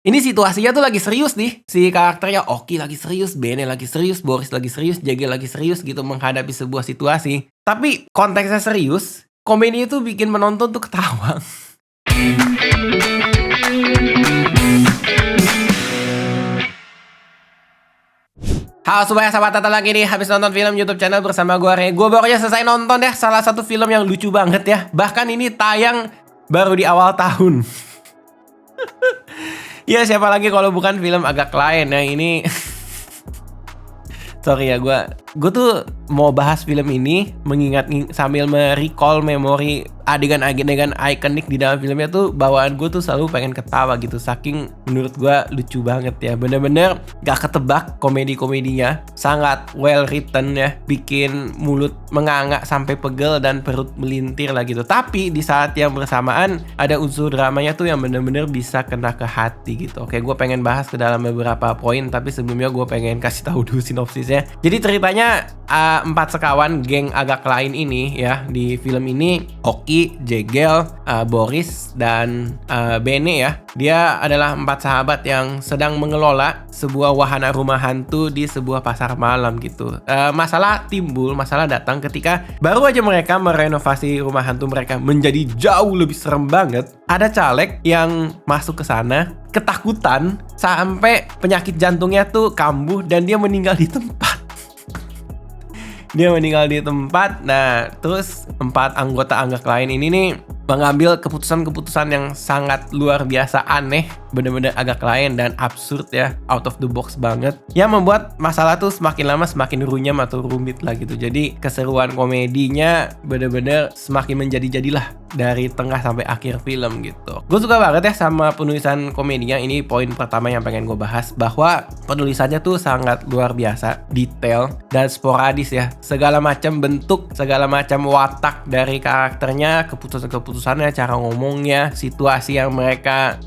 Ini situasinya tuh lagi serius nih, si karakternya Oki lagi serius, Bene lagi serius, Boris lagi serius, Jegel lagi serius gitu menghadapi sebuah situasi. Tapi konteksnya serius, komedi itu bikin penonton tuh ketawa. Halo semuanya, sahabat datang lagi nih habis nonton film YouTube channel bersama gue Re. Gue baru aja selesai nonton deh salah satu film yang lucu banget ya. Bahkan ini tayang baru di awal tahun. Ya siapa lagi kalau bukan film agak lain ya ini. Sorry ya, gue tuh mau bahas film ini mengingat sambil merecall memori adegan-adegan ikonik di dalam filmnya tuh bawaan gue tuh selalu pengen ketawa gitu, saking menurut gue lucu banget ya. Bener-bener gak ketebak komedi-komedinya, sangat well written ya, bikin mulut menganga sampai pegel dan perut melintir lah gitu. Tapi di saat yang bersamaan ada unsur dramanya tuh yang bener-bener bisa kena ke hati gitu. Oke, gue pengen bahas ke dalam beberapa poin, tapi sebelumnya gue pengen kasih tahu dulu sinopsisnya. Jadi ceritanya 4 sekawan geng agak lain ini ya, di film ini Oki, Jegel, Boris, dan Bene ya. Dia adalah 4 sahabat yang sedang mengelola sebuah wahana rumah hantu di sebuah pasar malam gitu. Masalah datang ketika baru aja mereka merenovasi rumah hantu mereka menjadi jauh lebih serem banget. Ada caleg yang masuk ke sana ketakutan sampai penyakit jantungnya tuh kambuh dan dia meninggal di tempat. Nah, terus 4 anggota agak lain ini nih mengambil keputusan-keputusan yang sangat luar biasa aneh, bener-bener agak lain dan absurd ya, out of the box banget, yang membuat masalah tuh semakin lama semakin runyam atau rumit lah gitu. Jadi keseruan komedinya bener-bener semakin menjadi-jadilah dari tengah sampai akhir film gitu. Gue suka banget ya sama penulisan komedinya. Ini poin pertama yang pengen gue bahas, bahwa penulisannya tuh sangat luar biasa, detail dan sporadis ya. Segala macam bentuk, segala macam watak dari karakternya, keputusannya, cara ngomongnya, situasi yang mereka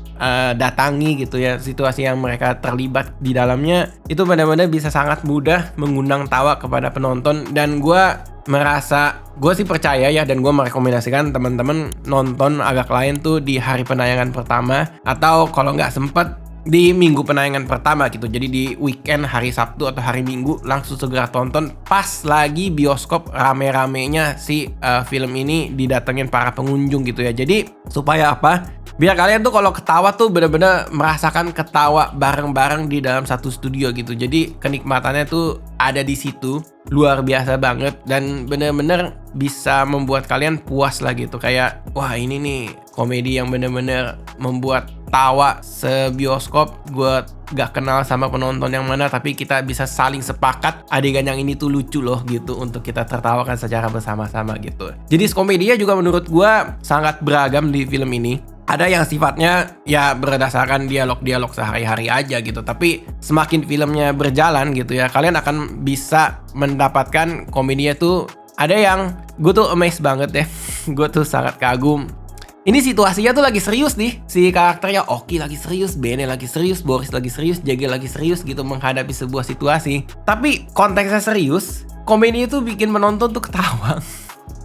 datangi gitu ya, situasi yang mereka terlibat di dalamnya, itu benar-benar bisa sangat mudah mengundang tawa kepada penonton. Dan gue sih percaya ya, dan gue merekomendasikan teman-teman nonton agak lain tuh di hari penayangan pertama, atau kalau nggak sempet di minggu penayangan pertama gitu. Jadi di weekend hari Sabtu atau hari Minggu langsung segera tonton pas lagi bioskop rame-ramenya si film ini didatengin para pengunjung gitu ya. Jadi supaya apa? Biar kalian tuh kalau ketawa tuh bener-bener merasakan ketawa bareng-bareng di dalam satu studio gitu. Jadi kenikmatannya tuh ada di situ, luar biasa banget, dan bener-bener bisa membuat kalian puas lah gitu. Kayak wah, ini nih komedi yang bener-bener membuat tawa sebioskop. Gue gak kenal sama penonton yang mana, tapi kita bisa saling sepakat adegan yang ini tuh lucu loh gitu, untuk kita tertawakan secara bersama-sama gitu. Jadi komedinya juga menurut gue sangat beragam di film ini. Ada yang sifatnya ya berdasarkan dialog-dialog sehari-hari aja gitu, tapi semakin filmnya berjalan gitu ya, kalian akan bisa mendapatkan komedinya tuh. Ada yang gue tuh amazed banget ya. Gue tuh sangat kagum. Ini situasinya tuh lagi serius nih, si karakternya Oki lagi serius, Bene lagi serius, Boris lagi serius, Jegel lagi serius gitu menghadapi sebuah situasi. Tapi konteksnya serius, komedi itu bikin penonton tuh ketawa.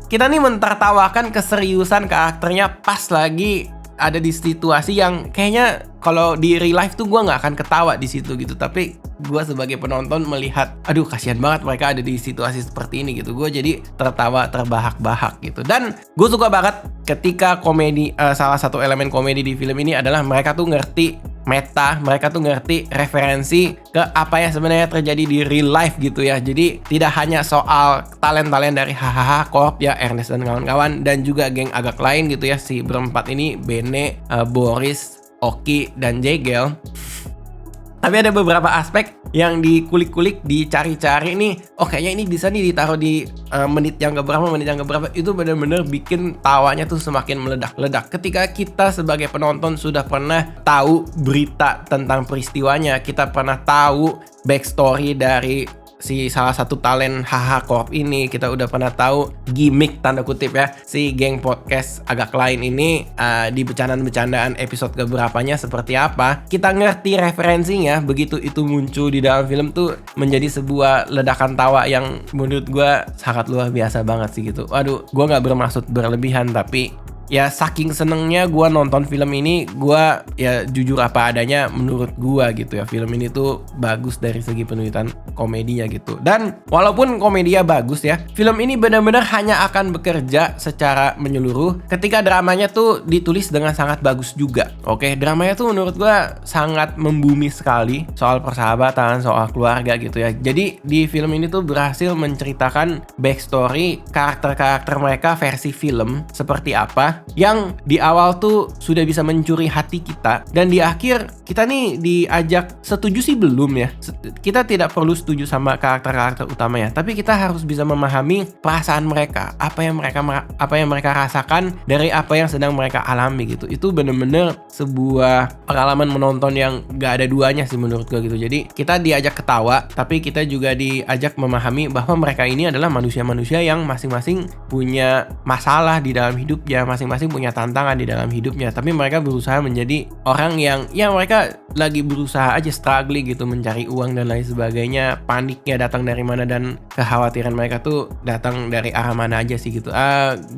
Kita nih mentertawakan keseriusan karakternya pas lagi ada di situasi yang kayaknya kalau di real life tuh gue nggak akan ketawa di situ gitu. Tapi gue sebagai penonton melihat, aduh kasihan banget mereka ada di situasi seperti ini gitu. Gue jadi tertawa terbahak-bahak gitu. Dan gue suka banget ketika komedi, salah satu elemen komedi di film ini adalah mereka tuh ngerti meta, mereka tuh ngerti referensi ke apa yang sebenarnya terjadi di real life gitu ya. Jadi tidak hanya soal talent-talent dari Hahaha Corp ya, Ernest dan kawan-kawan, dan juga geng agak lain gitu ya, si berempat ini, Bene, Boris, Oki, dan Jegel. Tapi ada beberapa aspek yang dikulik-kulik, dicari-cari nih. Oh kayaknya ini bisa nih ditaruh di menit yang keberapa. Itu benar-benar bikin tawanya tuh semakin meledak-ledak. Ketika kita sebagai penonton sudah pernah tahu berita tentang peristiwanya, kita pernah tahu backstory dari si salah satu talent Hahaha Corp ini, kita udah pernah tahu gimmick tanda kutip ya si geng podcast agak lain ini di bercandaan episode keberapanya seperti apa. Kita ngerti referensinya, begitu itu muncul di dalam film tuh menjadi sebuah ledakan tawa yang menurut gue sangat luar biasa banget sih gitu. Waduh, gue gak bermaksud berlebihan, tapi ya saking senengnya gue nonton film ini, gue ya jujur apa adanya menurut gue gitu ya, film ini tuh bagus dari segi penulisan komedinya gitu. Dan walaupun komedinya bagus ya, film ini benar-benar hanya akan bekerja secara menyeluruh ketika dramanya tuh ditulis dengan sangat bagus juga. Oke, dramanya tuh menurut gue sangat membumi sekali soal persahabatan, soal keluarga gitu ya. Jadi di film ini tuh berhasil menceritakan backstory karakter-karakter mereka versi film seperti apa, yang di awal tuh sudah bisa mencuri hati kita, dan di akhir kita nih diajak setuju sih belum ya. Kita tidak perlu setuju sama karakter-karakter utamanya, tapi kita harus bisa memahami perasaan mereka, apa yang mereka rasakan dari apa yang sedang mereka alami gitu. Itu bener-bener sebuah pengalaman menonton yang gak ada duanya sih menurut gue gitu. Jadi kita diajak ketawa, tapi kita juga diajak memahami bahwa mereka ini adalah manusia-manusia yang masing-masing punya masalah di dalam hidupnya, masing-masing punya tantangan di dalam hidupnya, tapi mereka berusaha menjadi orang yang ya mereka lagi berusaha aja struggling gitu, mencari uang dan lain sebagainya. Paniknya datang dari mana dan kekhawatiran mereka tuh datang dari arah mana aja sih gitu.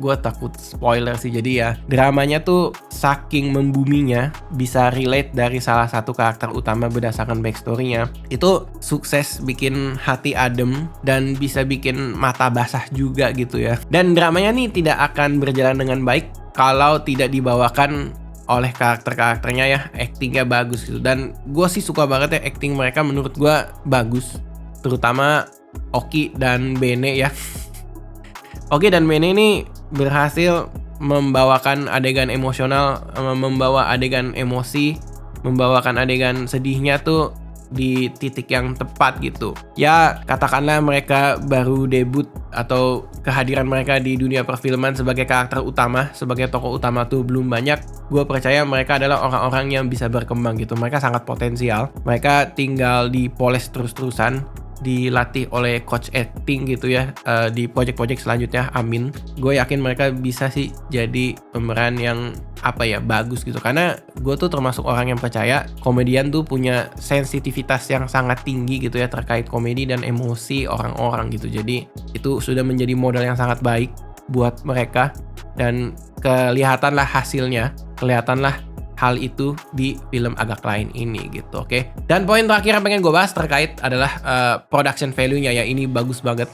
Gue takut spoiler sih. Jadi ya dramanya tuh saking membuminya, bisa relate dari salah satu karakter utama berdasarkan backstory-nya. Itu sukses bikin hati adem dan bisa bikin mata basah juga gitu ya. Dan dramanya nih tidak akan berjalan dengan baik kalau tidak dibawakan oleh karakter-karakternya ya. Actingnya bagus gitu, dan gue sih suka banget ya acting mereka, menurut gue bagus, terutama Oki dan Bene ya. Oki dan Bene ini berhasil membawakan adegan emosional, membawa adegan emosi, membawakan adegan sedihnya tuh di titik yang tepat gitu. Ya katakanlah mereka baru debut, atau kehadiran mereka di dunia perfilman sebagai karakter utama, sebagai tokoh utama tuh belum banyak. Gue percaya mereka adalah orang-orang yang bisa berkembang gitu. Mereka sangat potensial. Mereka tinggal dipoles terus-terusan, dilatih oleh coach acting gitu ya, di project-project selanjutnya. Amin. Gue yakin mereka bisa sih jadi pemeran yang bagus gitu, karena gue tuh termasuk orang yang percaya komedian tuh punya sensitivitas yang sangat tinggi gitu ya terkait komedi dan emosi orang-orang gitu. Jadi itu sudah menjadi modal yang sangat baik buat mereka, dan kelihatanlah hasilnya, kelihatanlah hal itu di film Agak Lain ini gitu. Oke. Dan poin terakhir yang pengen gue bahas terkait adalah production value-nya ya. Ini bagus banget.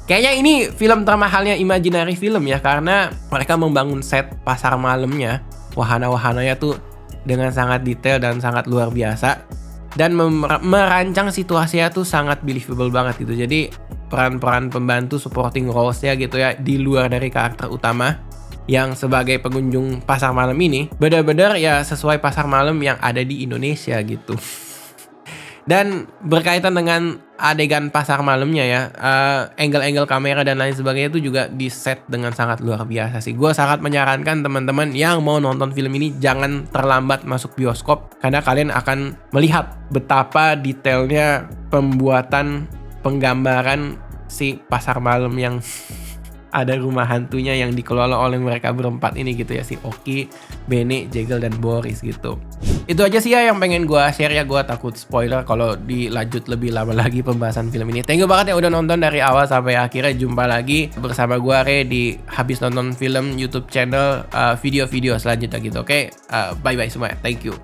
Kayaknya ini film termahalnya Imaginary Film ya, karena mereka membangun set pasar malamnya, wahana-wahananya tuh dengan sangat detail dan sangat luar biasa, dan merancang situasinya tuh sangat believable banget gitu. Jadi peran-peran pembantu supporting roles-nya gitu ya, di luar dari karakter utama yang sebagai pengunjung pasar malam ini, benar-benar ya sesuai pasar malam yang ada di Indonesia gitu. Dan berkaitan dengan adegan pasar malamnya ya, angle-angle kamera dan lain sebagainya itu juga di set dengan sangat luar biasa sih. Gue sangat menyarankan teman-teman yang mau nonton film ini jangan terlambat masuk bioskop, karena kalian akan melihat betapa detailnya pembuatan penggambaran si pasar malam yang ada rumah hantunya yang dikelola oleh mereka berempat ini gitu ya, si Oki, Bene, Jegel, dan Boris gitu. Itu aja sih ya yang pengen gue share ya. Gue takut spoiler kalau dilanjut lebih lama lagi pembahasan film ini. Thank you banget ya udah nonton dari awal sampai akhirnya. Jumpa lagi bersama gue Re di Habis Nonton Film YouTube channel, video-video selanjutnya gitu. Oke, bye-bye semuanya. Thank you.